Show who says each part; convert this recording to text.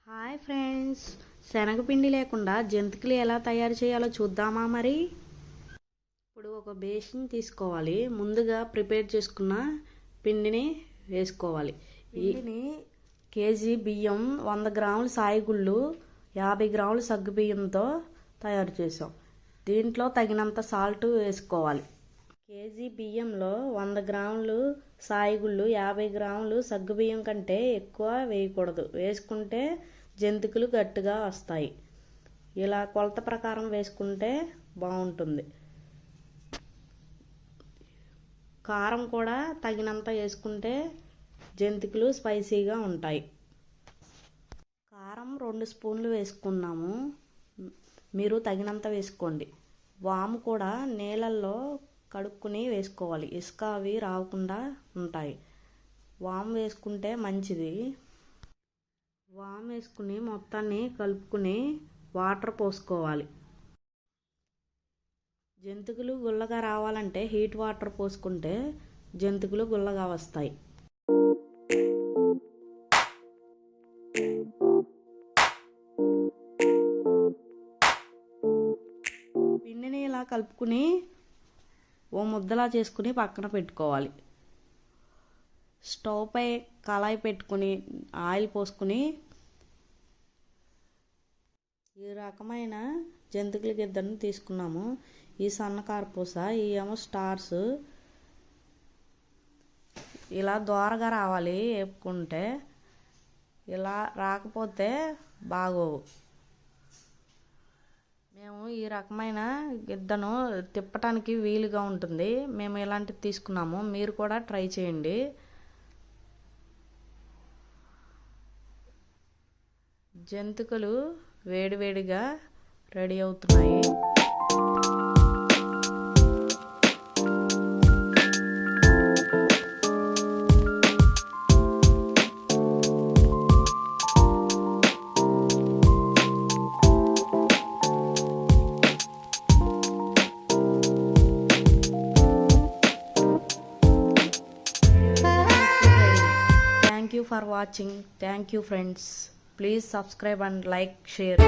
Speaker 1: Hi friends, శనగపిండి లేకుండా జంతికలు ఎలా తయారు చేయాలో చూద్దామా మరి. ఇప్పుడు ఒక బేసిన్ తీసుకోవాలి. ముందుగా ప్రిపేర్ చేసుకున్న పిండిని వేసుకోవాలి. పిండిని కేజీ బియ్యం, 100 గ్రాముల సాయిగుళ్ళు, 50 గ్రాముల సగ్గుబియ్యంతో తయారు చేసాం. దీంట్లో తగినంత సాల్ట్ వేసుకోవాలి. కేజీ బియ్యంలో 100 గ్రాములు సాయిగుళ్ళు, 50 గ్రాములు సగ్గుబియ్యం కంటే ఎక్కువ వేయకూడదు. వేసుకుంటే జంతికలు గట్టిగా వస్తాయి. ఇలా కొలత ప్రకారం వేసుకుంటే బాగుంటుంది. కారం కూడా తగినంత వేసుకుంటే జంతికలు స్పైసీగా ఉంటాయి. కారం 2 స్పూన్లు వేసుకున్నాము, మీరు తగినంత వేసుకోండి. వాము కూడా నీళ్ళల్లో కడుక్కుని వేసుకోవాలి, ఇసుక అవి రాకుండా ఉంటాయి. వాము వేసుకుంటే మంచిది. వాము వేసుకుని మొత్తాన్ని కలుపుకుని వాటర్ పోసుకోవాలి. జంతికలు గుల్లగా రావాలంటే హీట్ వాటర్ పోసుకుంటే జంతికలు గుల్లగా వస్తాయి. పిండిని ఇలా కలుపుకుని ఓ ముద్దలా చేసుకుని పక్కన పెట్టుకోవాలి. స్టవ్ పై కళాయి పెట్టుకుని ఆయిల్ పోసుకుని ఈ రకమైన జంతికల గిద్దను తీసుకున్నాము. ఈ సన్నకారపూస, ఈ ఏమో స్టార్స్. ఇలా దోరగా రావాలి వేపుకుంటే, ఇలా రాకపోతే బాగోవు. మేము ఈ రకమైన గిద్దను తిప్పటానికి వీలుగా ఉంటుంది. మేము ఇలాంటివి తీసుకున్నాము, మీరు కూడా ట్రై చేయండి. జంతికలు వేడివేడిగా రెడీ అవుతున్నాయి. Thank you for watching. Thank you friends. Please subscribe and like, share.